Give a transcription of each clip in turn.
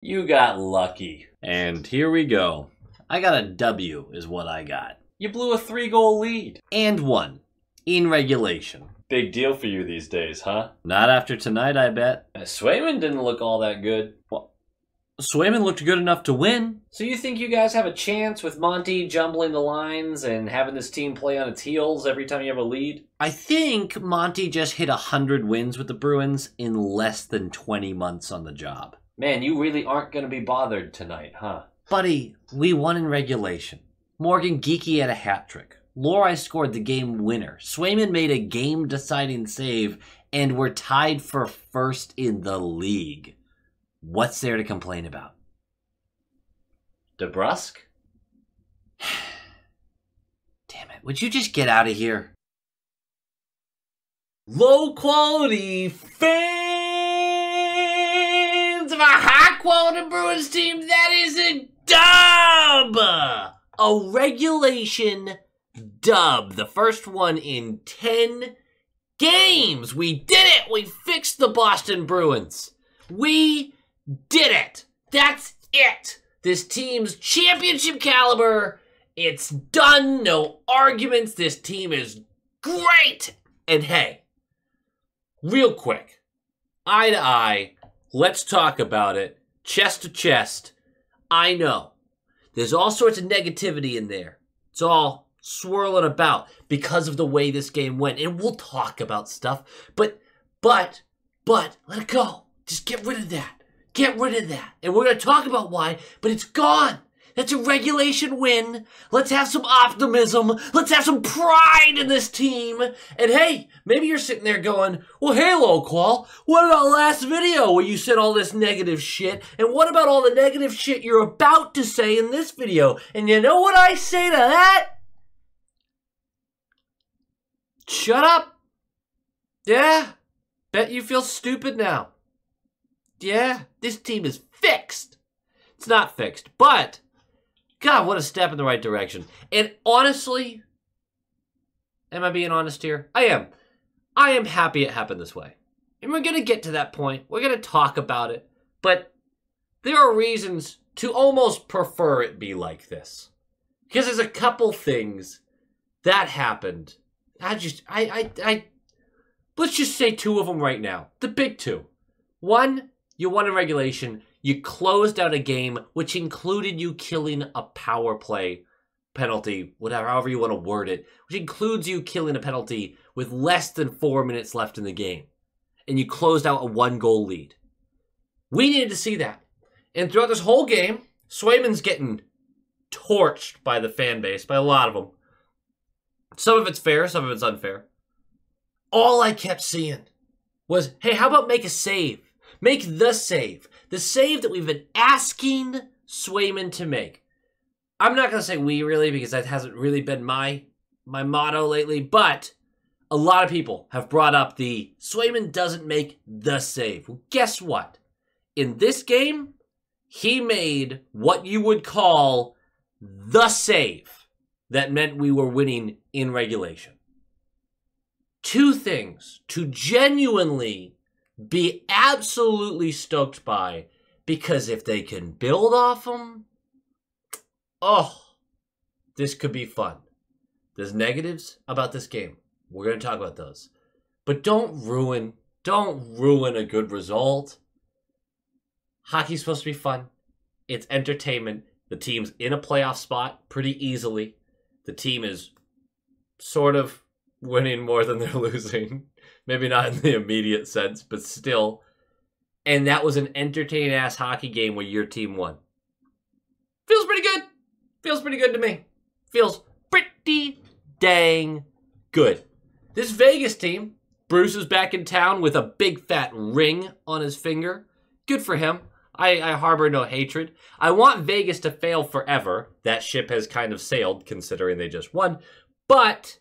You got lucky. And here we go. I got a W is what I got. You blew a 3-goal lead. And won. In regulation. Big deal for you these days, huh? Not after tonight, I bet. Swayman didn't look all that good. Well, Swayman looked good enough to win. So you think you guys have a chance with Monty jumbling the lines and having this team play on its heels every time you have a lead? I think Monty just hit 100 wins with the Bruins in less than 20 months on the job. Man, you really aren't going to be bothered tonight, huh? Buddy, we won in regulation. Morgan Geeky had a hat trick. Lohrei scored the game winner. Swayman made a game-deciding save, and we're tied for first in the league. What's there to complain about? DeBrusque? Damn it, would you just get out of here? Low-quality fans of a high-quality Bruins team, that is a dub! A regulation dub. The first one in 10 games. We did it! We fixed the Boston Bruins. We did it! That's it! This team's championship caliber. It's done. No arguments. This team is great! And hey, real quick, eye to eye, let's talk about it. Chest to chest. I know. There's all sorts of negativity in there. It's all swirling about because of the way this game went. And we'll talk about stuff. But, let it go. Just get rid of that. Get rid of that. And we're going to talk about why, but it's gone. That's a regulation win. Let's have some optimism. Let's have some pride in this team. And hey, maybe you're sitting there going, well, hey, Loqual, what about last video where you said all this negative shit? And what about all the negative shit you're about to say in this video? And you know what I say to that? Shut up. Yeah. Bet you feel stupid now. Yeah, this team is fixed. It's not fixed, but God, what a step in the right direction. And honestly, am I being honest here? I am. I am happy it happened this way. And we're going to get to that point. We're going to talk about it. But there are reasons to almost prefer it be like this. Because there's a couple things that happened. Let's just say two of them right now. The big two. One, you won in regulation. You closed out a game, which included you killing a power play penalty, whatever, however you want to word it, which includes you killing a penalty with less than 4 minutes left in the game. And you closed out a 1-goal lead. We needed to see that. And throughout this whole game, Swayman's getting torched by the fan base, by a lot of them. Some of it's fair, some of it's unfair. All I kept seeing was, hey, how about make a save? Make the save. The save that we've been asking Swayman to make. I'm not going to say we really, because that hasn't really been my motto lately, but a lot of people have brought up the Swayman doesn't make the save. Well, guess what? In this game, he made what you would call the save that meant we were winning in regulation. Two things to genuinely be absolutely stoked by, because if they can build off them, oh, this could be fun. There's negatives about this game. We're going to talk about those. But don't ruin a good result. Hockey's supposed to be fun. It's entertainment. The team's in a playoff spot pretty easily. The team is sort of winning more than they're losing. Maybe not in the immediate sense, but still. And that was an entertaining-ass hockey game where your team won. Feels pretty good. Feels pretty good to me. Feels pretty dang good. This Vegas team, Bruce is back in town with a big fat ring on his finger. Good for him. I harbor no hatred. I want Vegas to fail forever. That ship has kind of sailed, considering they just won. But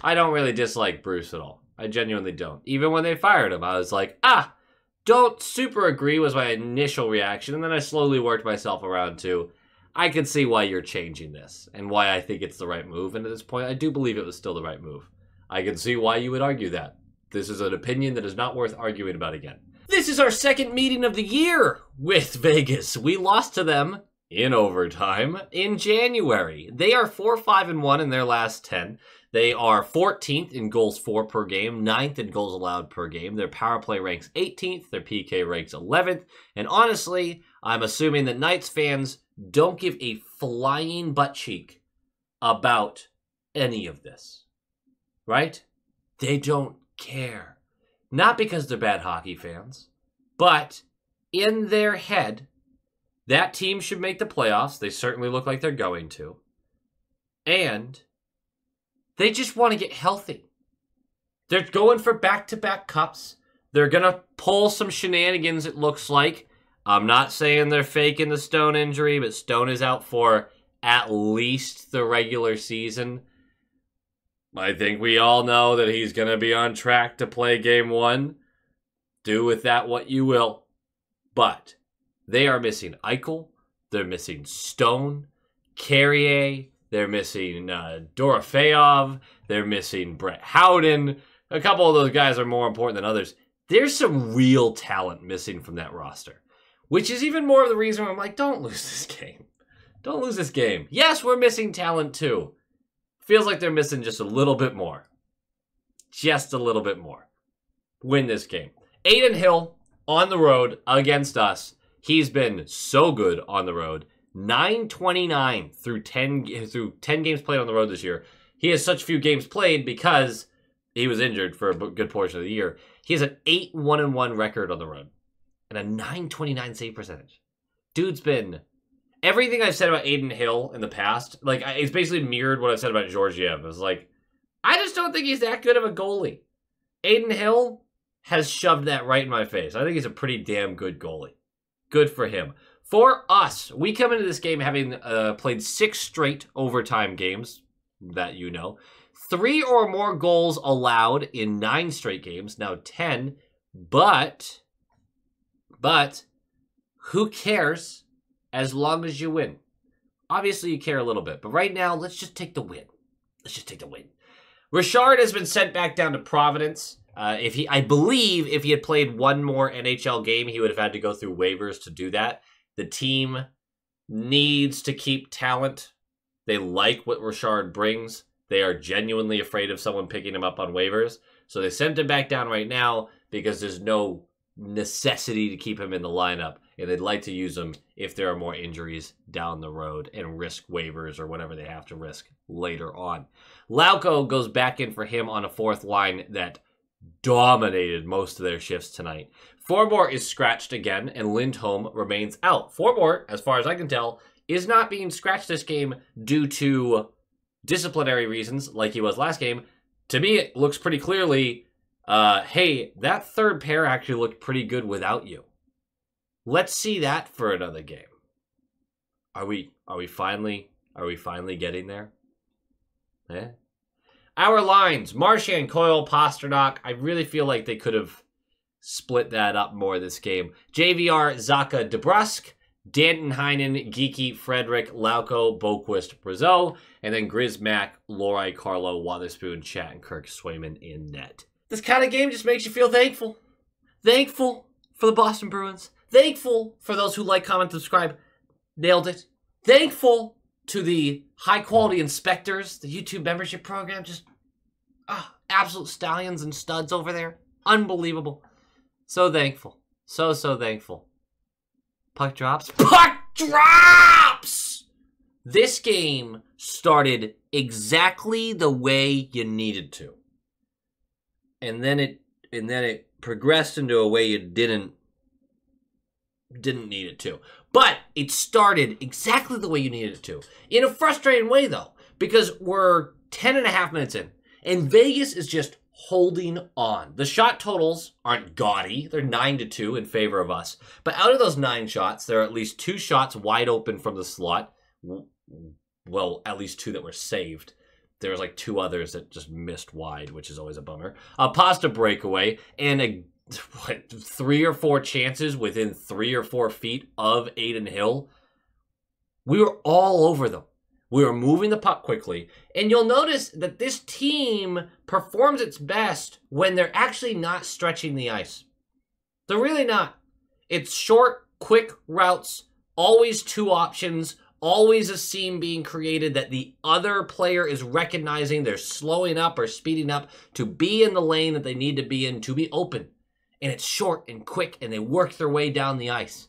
I don't really dislike Bruce at all. I genuinely don't. Even when they fired him, I was like, don't super agree was my initial reaction. And then I slowly worked myself around to, I can see why you're changing this and why I think it's the right move. And at this point, I do believe it was still the right move. I can see why you would argue that. This is an opinion that is not worth arguing about again. This is our second meeting of the year with Vegas. We lost to them in overtime in January. They are 4-5-1 in their last 10. They are 14th in goals for per game, 9th in goals allowed per game. Their power play ranks 18th, their PK ranks 11th. And honestly, I'm assuming that Knights fans don't give a flying butt cheek about any of this, right? They don't care. Not because they're bad hockey fans, but in their head, that team should make the playoffs. They certainly look like they're going to. And they just want to get healthy. They're going for back-to-back cups. They're going to pull some shenanigans, it looks like. I'm not saying they're faking the Stone injury, but Stone is out for at least the regular season. I think we all know that he's going to be on track to play game 1. Do with that what you will. But they are missing Eichel. They're missing Stone, Carrier. They're missing Dorofeyev. They're missing Brett Howden. A couple of those guys are more important than others. There's some real talent missing from that roster, which is even more of the reason why I'm like, don't lose this game. Don't lose this game. Yes, we're missing talent too. Feels like they're missing just a little bit more. Just a little bit more. Win this game. Adin Hill on the road against us. He's been so good on the road. 929 through 10 games played on the road this year. He has such few games played because he was injured for a good portion of the year. He has an 8-1-1 record on the road and a 929 save percentage. Dude's been everything I've said about Adin Hill in the past. Like, it's basically mirrored what I've said about Georgiev. It's like, I just don't think he's that good of a goalie. Adin Hill has shoved that right in my face. I think he's a pretty damn good goalie. Good for him. For us, we come into this game having played 6 straight overtime games, that you know. 3 or more goals allowed in 9 straight games, now 10. But, who cares as long as you win? Obviously, you care a little bit, but right now, let's just take the win. Let's just take the win. Richard has been sent back down to Providence. I believe if he had played one more NHL game, he would have had to go through waivers to do that. The team needs to keep talent. They like what Richard brings. They are genuinely afraid of someone picking him up on waivers. So they sent him back down right now because there's no necessity to keep him in the lineup. And they'd like to use him if there are more injuries down the road and risk waivers or whatever they have to risk later on. Lauko goes back in for him on a 4th line that dominated most of their shifts tonight. Forbort is scratched again, and Lindholm remains out. Forbort, as far as I can tell, is not being scratched this game due to disciplinary reasons like he was last game. To me, it looks pretty clearly, hey, that third pair actually looked pretty good without you. Let's see that for another game. Are we finally getting there? Eh? Our lines, Marchand, Coyle, Pasternak. I really feel like they could have split that up more this game. JVR, Zaka, DeBrusk, Danton, Heinen, Geeky, Frederick, Lauko, Boquist, Brazeau, and then Grizz, Mack, Lohrei, Carlo, Wotherspoon, Chat, and Kirk Swayman in net. This kind of game just makes you feel thankful. Thankful for the Boston Bruins. Thankful for those who like, comment, subscribe. Nailed it. Thankful to the high-quality inspectors, the YouTube membership program. Just absolute stallions and studs over there. Unbelievable. So thankful. So thankful. Puck drops. Puck drops! This game started exactly the way you needed to. And then it progressed into a way you didn't need it to. But it started exactly the way you needed it to. In a frustrating way, though, because we're 10.5 minutes in, and Vegas is just holding on. The shot totals aren't gaudy. They're 9-2 in favor of us. But out of those 9 shots, there are at least 2 shots wide open from the slot. Well, at least 2 that were saved. There was like 2 others that just missed wide, which is always a bummer. A pasta breakaway and 3 or 4 chances within 3 or 4 feet of Adin Hill. We were all over them. We were moving the puck quickly. And you'll notice that this team performs its best when they're actually not stretching the ice. They're really not. It's short, quick routes, always two options, always a seam being created that the other player is recognizing. They're slowing up or speeding up to be in the lane that they need to be in to be open. And it's short and quick, and they work their way down the ice.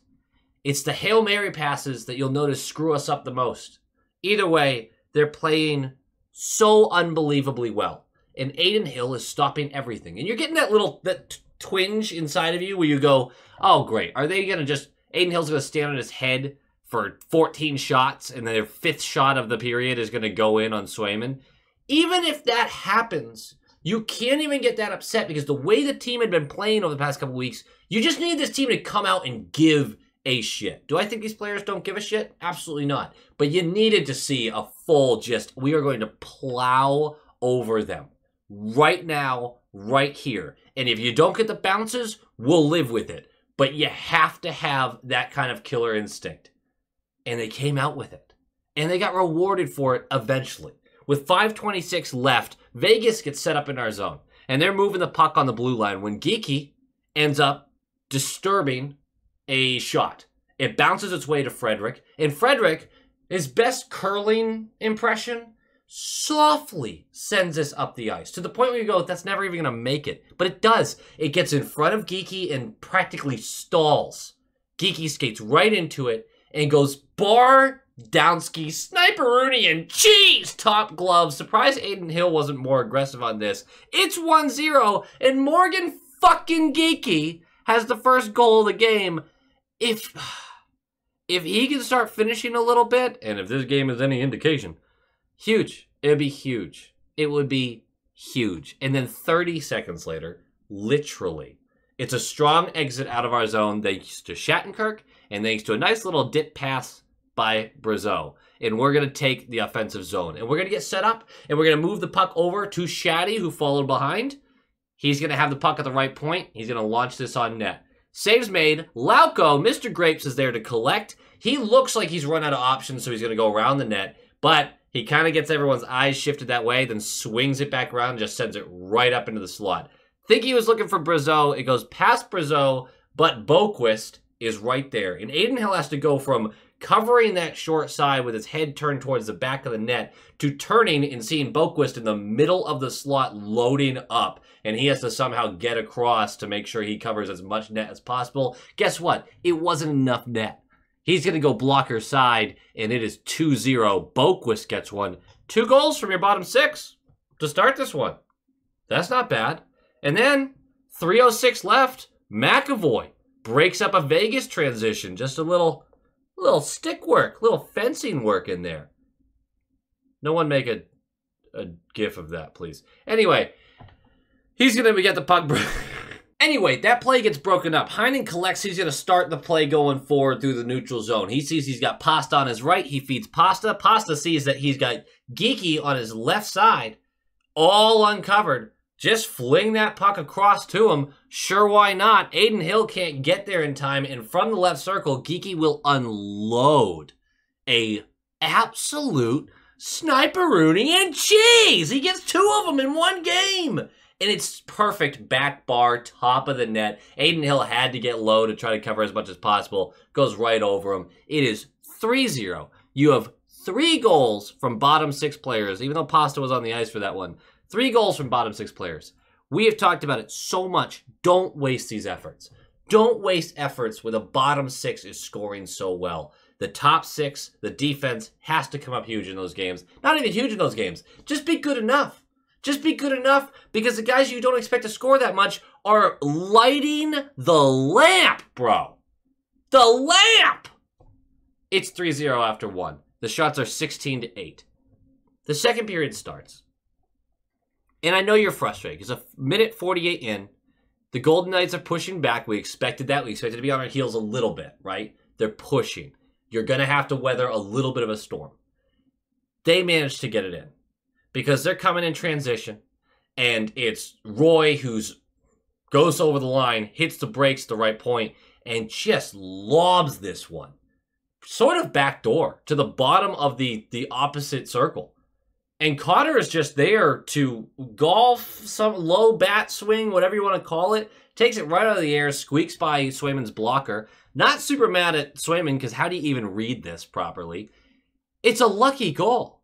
It's the Hail Mary passes that you'll notice screw us up the most. Either way, they're playing so unbelievably well. And Adin Hill is stopping everything. And you're getting that twinge inside of you where you go, oh, great. Are they going to just... Adin Hill's going to stand on his head for 14 shots, and their 5th shot of the period is going to go in on Swayman. Even if that happens, you can't even get that upset because the way the team had been playing over the past couple weeks, you just need this team to come out and give a shit. Do I think these players don't give a shit? Absolutely not. But you needed to see a full just, we are going to plow over them right now, right here. And if you don't get the bounces, we'll live with it. But you have to have that kind of killer instinct. And they came out with it. And they got rewarded for it eventually. With 5:26 left, Vegas gets set up in our zone. And they're moving the puck on the blue line when Geeky ends up disturbing a shot. It bounces its way to Frederick. And Frederick, his best curling impression, softly sends this up the ice. To the point where you go, that's never even going to make it. But it does. It gets in front of Geeky and practically stalls. Geeky skates right into it and goes bar, downski, sniper-rooney, and cheese! Top glove. Surprised Adin Hill wasn't more aggressive on this. It's 1-0, and Morgan fucking Geeky has the first goal of the game. If he can start finishing a little bit, and if this game is any indication, huge. It would be huge. It would be huge. And then 30 seconds later, literally, it's a strong exit out of our zone thanks to Shattenkirk and thanks to a nice little dip pass by Brazeau. And we're going to take the offensive zone. And we're going to get set up, and we're going to move the puck over to Shatty, who followed behind. He's going to have the puck at the right point. He's going to launch this on net. Saves made. Lauco, Mr. Grapes, is there to collect. He looks like he's run out of options, so he's going to go around the net. But he kind of gets everyone's eyes shifted that way, then swings it back around and just sends it right up into the slot. Think he was looking for Brazeau. It goes past Brazeau, but Boquist is right there. And Adin Hill has to go from covering that short side with his head turned towards the back of the net to turning and seeing Boquist in the middle of the slot loading up. And he has to somehow get across to make sure he covers as much net as possible. Guess what? It wasn't enough net. He's going to go blocker side, and it is 2-0. Boquist gets one. 2 goals from your bottom 6 to start this one. That's not bad. And then, 3:06 left, McAvoy breaks up a Vegas transition. Just a little stick work, little fencing work in there. No one make a gif of that, please. Anyway, he's going to get the puck. Anyway, that play gets broken up. Heinen collects. He's going to start the play going forward through the neutral zone. He sees he's got Pasta on his right. He feeds Pasta. Pasta sees that he's got Geeky on his left side, all uncovered. Just fling that puck across to him. Sure, why not? Adin Hill can't get there in time, and from the left circle, Geeky will unload a absolute sniper-rooney and cheese. He gets 2 of them in one game. And it's perfect back bar, top of the net. Adin Hill had to get low to try to cover as much as possible. Goes right over him. It is 3-0. You have 3 goals from bottom 6 players, even though Pasta was on the ice for that one. 3 goals from bottom 6 players. We have talked about it so much. Don't waste these efforts. Don't waste efforts where the bottom 6 is scoring so well. The top 6, the defense, has to come up huge in those games. Not even huge in those games. Just be good enough. Just be good enough because the guys you don't expect to score that much are lighting the lamp, bro. The lamp! It's 3-0 after 1. The shots are 16-8. The second period starts. And I know you're frustrated because a minute 48 in, the Golden Knights are pushing back. We expected that. We expected to be on our heels a little bit, right? They're pushing. You're going to have to weather a little bit of a storm. They managed to get it in. Because they're coming in transition, and it's Roy who's goes over the line, hits the brakes at the right point, and just lobs this one. Sort of backdoor to the bottom of the opposite circle. And Cotter is just there to golf, some low bat swing, whatever you want to call it, takes it right out of the air, squeaks by Swayman's blocker. Not super mad at Swayman, because how do you even read this properly? It's a lucky goal.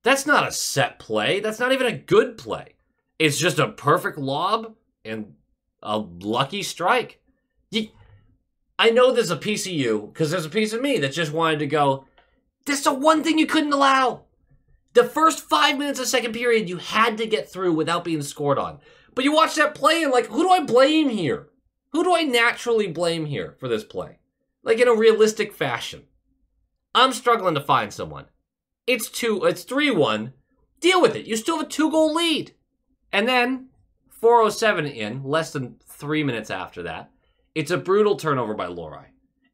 That's not a set play. That's not even a good play. It's just a perfect lob and a lucky strike. I know there's a piece of you, because there's a piece of me that just wanted to go, that's the one thing you couldn't allow. The first 5 minutes of second period, you had to get through without being scored on. But you watch that play and like, who do I blame here? Who do I naturally blame here for this play? Like in a realistic fashion. I'm struggling to find someone. It's 3-1. Deal with it. You still have a 2-goal lead. And then, 4:07 in, less than 3 minutes after that, it's a brutal turnover by Lohrei.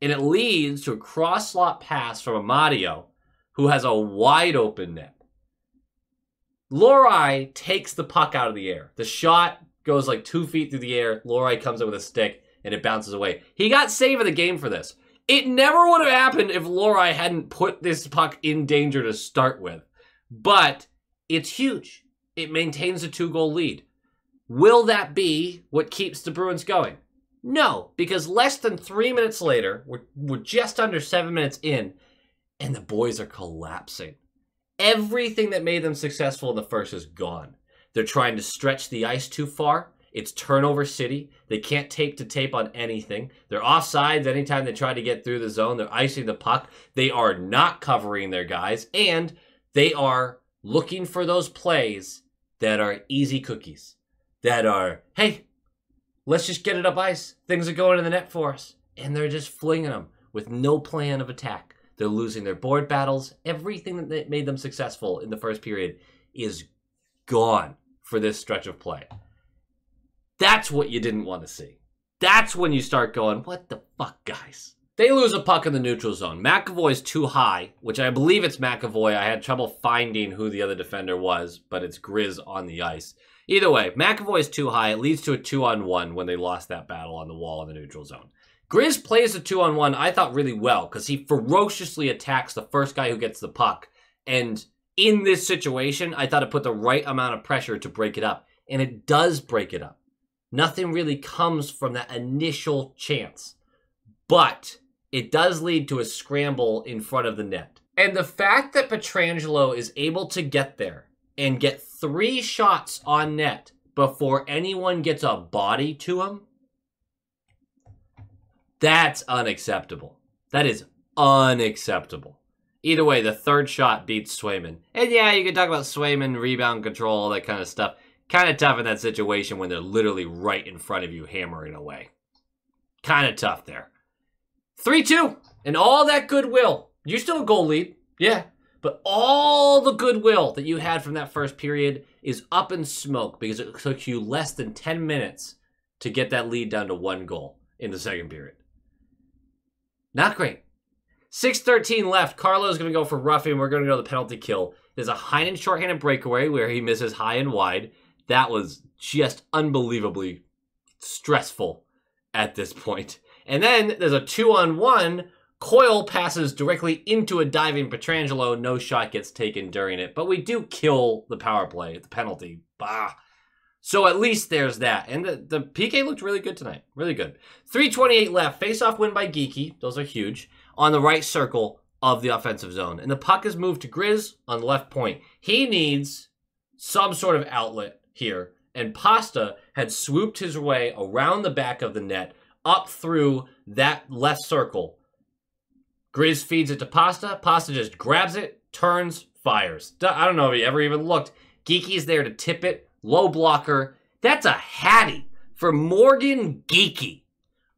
And it leads to a cross-slot pass from Amadio, who has a wide open net. Lohrei takes the puck out of the air. The shot goes like 2 feet through the air. Lohrei comes in with a stick, and it bounces away. He got save of the game for this. It never would have happened if Lohrei hadn't put this puck in danger to start with. But it's huge. It maintains a 2-goal lead. Will that be what keeps the Bruins going? No, because less than 3 minutes later, we're just under 7 minutes in, and the boys are collapsing. Everything that made them successful in the first is gone. They're trying to stretch the ice too far. It's turnover city. They can't tape to tape on anything. They're offsides anytime they try to get through the zone. They're icing the puck. They are not covering their guys. And they are looking for those plays that are easy cookies. That are, hey, let's just get it up ice. Things are going in the net for us. And they're just flinging them with no plan of attack. They're losing their board battles. Everything that made them successful in the first period is gone for this stretch of play. That's what you didn't want to see. That's when you start going, what the fuck, guys? They lose a puck in the neutral zone. McAvoy's too high, which I believe it's McAvoy. I had trouble finding who the other defender was, but it's Grizz on the ice. Either way, McAvoy's too high. It leads to a 2-on-1 when they lost that battle on the wall in the neutral zone. Grizz plays a 2-on-1, I thought, really well, because he ferociously attacks the first guy who gets the puck. And in this situation, I thought it put the right amount of pressure to break it up. And it does break it up. Nothing really comes from that initial chance. But it does lead to a scramble in front of the net. And the fact that Pietrangelo is able to get there and get 3 shots on net before anyone gets a body to him, that's unacceptable. That is unacceptable. Either way, the third shot beats Swayman. And yeah, you can talk about Swayman, rebound control, all that kind of stuff. Kind of tough in that situation when they're literally right in front of you hammering away. Kind of tough there. 3-2. And all that goodwill. You're still a goal lead. Yeah. But all the goodwill that you had from that first period is up in smoke because it took you less than 10 minutes to get that lead down to 1 goal in the second period. Not great. 6:13 left. Carlo's going to go for roughing. We're going to go to the penalty kill. There's a Heinen shorthanded breakaway where he misses high and wide. That was just unbelievably stressful at this point. And then there's a 2-on-1. Coyle passes directly into a diving Pietrangelo. No shot gets taken during it. But we do kill the power play, the penalty. Bah. So at least there's that. And the PK looked really good tonight. Really good. 3:28 left. Face-off win by Geeky. Those are huge. On the right circle of the offensive zone. And the puck is moved to Grizz on the left point. He needs some sort of outlet here. And Pasta had swooped his way around the back of the net, up through that left circle. Grizz feeds it to Pasta. Pasta just grabs it, turns, fires. I don't know if he ever even looked. Geeky's there to tip it. Low blocker. That's a hattie for Morgan Geeky.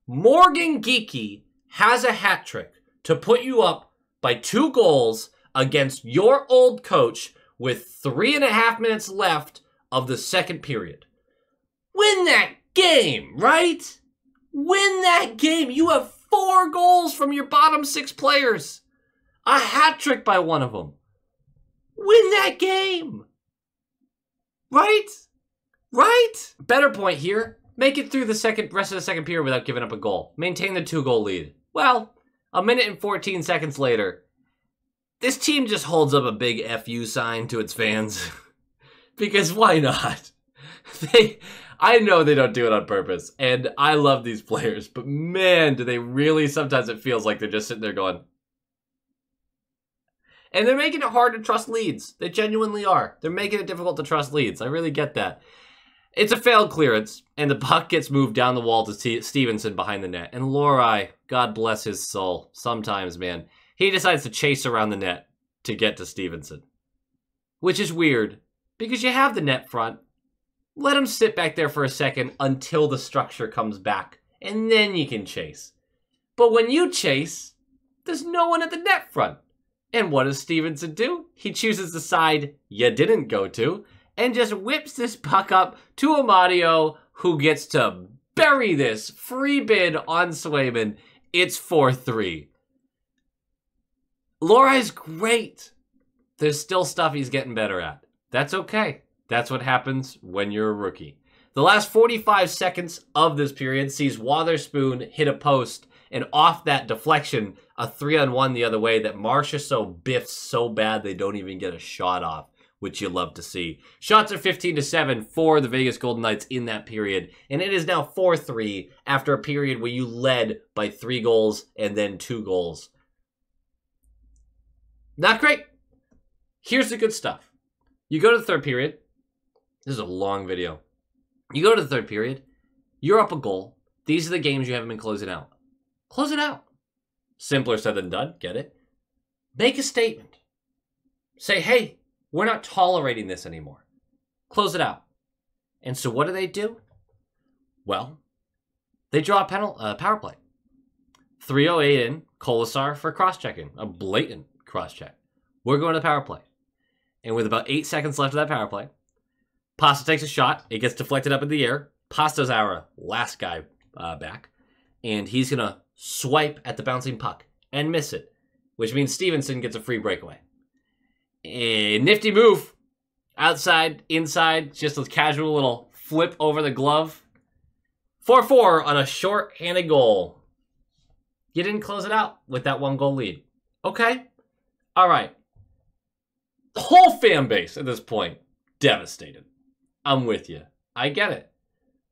Morgan Geeky has a hat trick to put you up by 2 goals against your old coach with 3.5 minutes left of the second period. Win that game, right? Win that game. You have 4 goals from your bottom 6 players. A hat trick by one of them. Win that game. Right? Right? Better point here. Make it through the rest of the second period without giving up a goal. Maintain the 2-goal lead. Well, a minute and 14 seconds later, this team just holds up a big FU sign to its fans. Because why not? I know they don't do it on purpose, and I love these players, but man, do they really, sometimes it feels like they're just sitting there going. And they're making it hard to trust leads. They genuinely are. They're making it difficult to trust leads. I really get that. It's a failed clearance, and the puck gets moved down the wall to Stevenson behind the net. And Lohrei, God bless his soul, sometimes, man, he decides to chase around the net to get to Stevenson. Which is weird, because you have the net front. Let him sit back there for a second until the structure comes back, and then you can chase. But when you chase, there's no one at the net front. And what does Stevenson do? He chooses the side you didn't go to, and just whips this puck up to Amadio, who gets to bury this free bid on Swayman. It's 4-3. Lohrei's great. There's still stuff he's getting better at. That's okay. That's what happens when you're a rookie. The last 45 seconds of this period sees Wotherspoon hit a post, and off that deflection, a 3-on-1 the other way that Marchessault biffs so bad they don't even get a shot off, which you love to see. Shots are 15-7 for the Vegas Golden Knights in that period, and it is now 4-3 after a period where you led by 3 goals and then 2 goals. Not great. Here's the good stuff. You go to the third period. This is a long video. You go to the third period. You're up a goal. These are the games you haven't been closing out. Close it out. Simpler said than done. Get it? Make a statement. Say, hey, we're not tolerating this anymore. Close it out. And so what do? Well, they draw a power play. 3:08 in, Kolasar for cross-checking. A blatant cross-check. We're going to the power play. And with about 8 seconds left of that power play, Pasta takes a shot. It gets deflected up in the air. Pasta's our last guy back. And he's going to swipe at the bouncing puck and miss it, which means Stevenson gets a free breakaway. A nifty move. Outside, inside, just a casual little flip over the glove. 4-4 on a short-handed goal. You didn't close it out with that 1-goal lead. Okay. All right. The whole fan base at this point, devastated. I'm with you. I get it.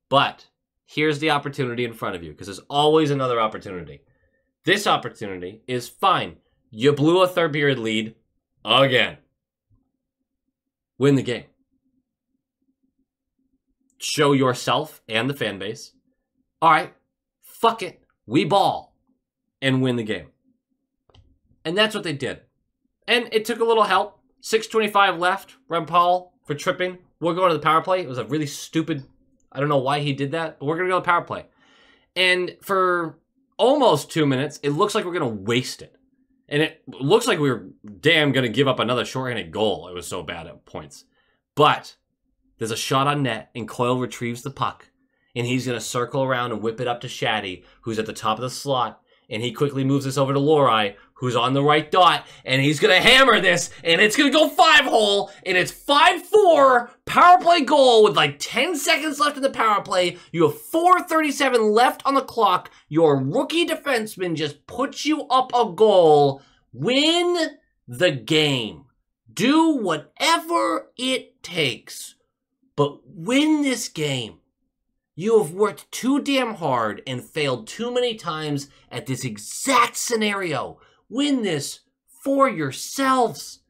But here's the opportunity in front of you, because there's always another opportunity. This opportunity is fine. You blew a third period lead again. Win the game. Show yourself and the fan base. All right, fuck it. We ball and win the game. And that's what they did. And it took a little help. 6:25 left. Rempal for tripping. We're going to the power play. It was a really stupid, I don't know why he did that, but we're going to go to the power play. And for almost 2 minutes, it looks like we're going to waste it. And it looks like we were damn going to give up another shorthanded goal. It was so bad at points. But there's a shot on net, and Coyle retrieves the puck. And he's going to circle around and whip it up to Shaddy, who's at the top of the slot. And he quickly moves this over to Lohrei, who's on the right dot. And he's going to hammer this, and it's going to go 5-hole. And it's 5-4 power play goal with like 10 seconds left in the power play. You have 4:37 left on the clock. Your rookie defenseman just puts you up a goal. Win the game. Do whatever it takes, but win this game. You have worked too damn hard and failed too many times at this exact scenario. Win this for yourselves.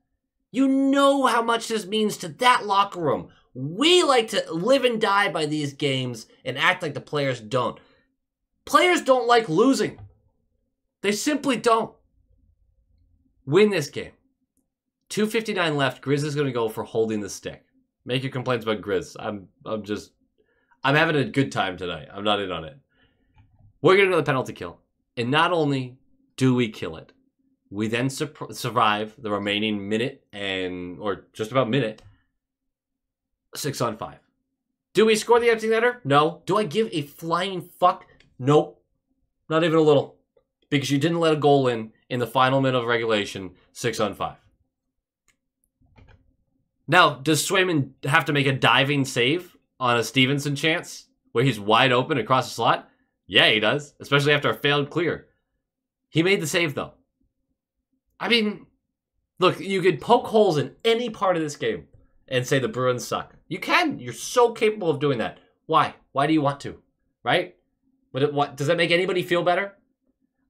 You know how much this means to that locker room. We like to live and die by these games and act like the players don't. Players don't like losing. They simply don't. Win this game. 2:59 left. Grizz is going to go for holding the stick. Make your complaints about Grizz. I'm having a good time tonight. I'm not in on it. We're going to go to the penalty kill. And not only do we kill it, we then survive the remaining minute or just about minute, 6-on-5. Do we score the empty netter? No. Do I give a flying fuck? Nope. Not even a little. Because you didn't let a goal in the final minute of regulation, 6-on-5. Now, does Swayman have to make a diving save on a Stevenson chance where he's wide open across the slot? Yeah, he does, especially after a failed clear. He made the save, though. I mean, look, you could poke holes in any part of this game and say the Bruins suck. You can. You're so capable of doing that. Why? Why do you want to? Right? What does that make anybody feel better?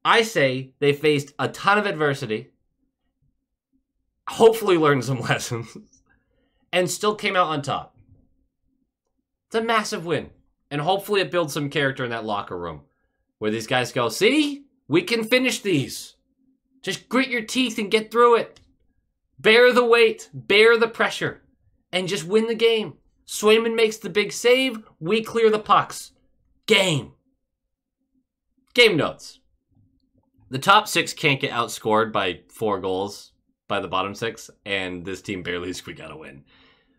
I say they faced a ton of adversity, hopefully learned some lessons, and still came out on top. It's a massive win. And hopefully it builds some character in that locker room where these guys go, see, we can finish these. Just grit your teeth and get through it. Bear the weight, bear the pressure, and just win the game. Swayman makes the big save, we clear the pucks. Game. Game notes. The top 6 can't get outscored by 4 goals by the bottom 6, and this team barely squeak out a win.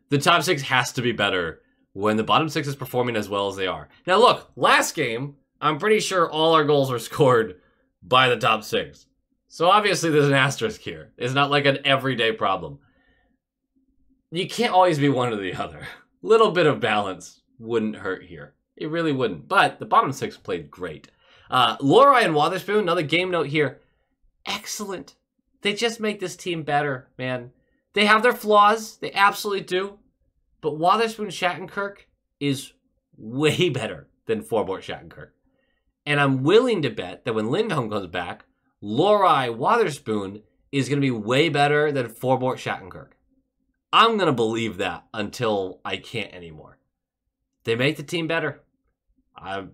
The top 6 has to be better when the bottom 6 is performing as well as they are. Now look, last game, I'm pretty sure all our goals were scored by the top 6. So obviously there's an asterisk here. It's not like an everyday problem. You can't always be one or the other. Little bit of balance wouldn't hurt here. It really wouldn't. But the bottom 6 played great. Lorei and Wotherspoon, another game note here. Excellent. They just make this team better, man. They have their flaws. They absolutely do. But Wotherspoon Shattenkirk is way better than Forbort Shattenkirk. And I'm willing to bet that when Lindholm comes back, Lorei Wotherspoon is going to be way better than Forbort Shattenkirk. I'm going to believe that until I can't anymore. They make the team better. I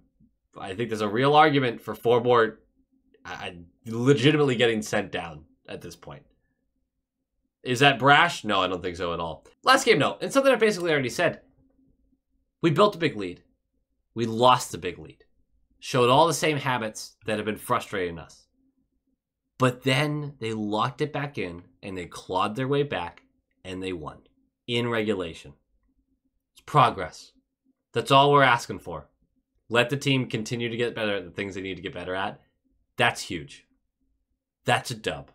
think there's a real argument for Forbort legitimately getting sent down at this point. Is that brash? No, I don't think so at all. Last game note, and something I basically already said. We built a big lead. We lost the big lead. Showed all the same habits that have been frustrating us. But then they locked it back in, and they clawed their way back, and they won. In regulation. It's progress. That's all we're asking for. Let the team continue to get better at the things they need to get better at. That's huge. That's a dub.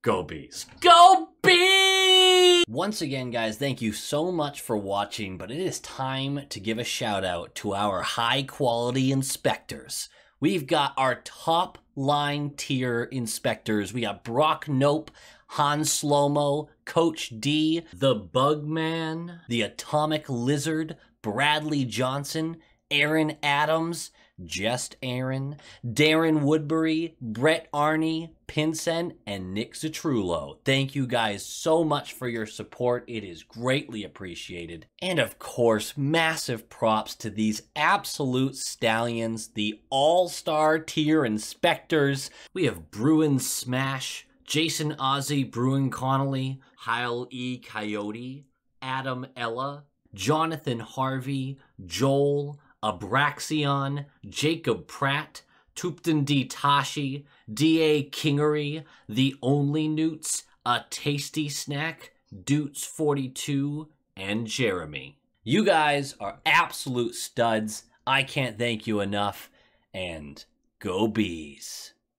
Go Bees. Go Bees! Once again, guys, thank you so much for watching, but it is time to give a shout out to our high quality inspectors. We've got our top line tier inspectors. We got Brock Nope, Han Slomo, Coach D, the Bugman, the Atomic Lizard, Bradley Johnson, Aaron Adams, Just Aaron, Darren Woodbury, Brett Arney, Pinsen, and Nick Zatrullo. Thank you guys so much for your support. It is greatly appreciated. And of course, massive props to these absolute stallions, the all-star tier inspectors. We have Bruins Smash, Jason Ozzy, Bruin Connolly, Kyle E. Coyote, Adam Ella, Jonathan Harvey, Joel, Abraxion, Jacob Pratt, Tupton D. Tashi, D.A. Kingery, The Only Newts, A Tasty Snack, Doots42, and Jeremy. You guys are absolute studs. I can't thank you enough, and go Bees.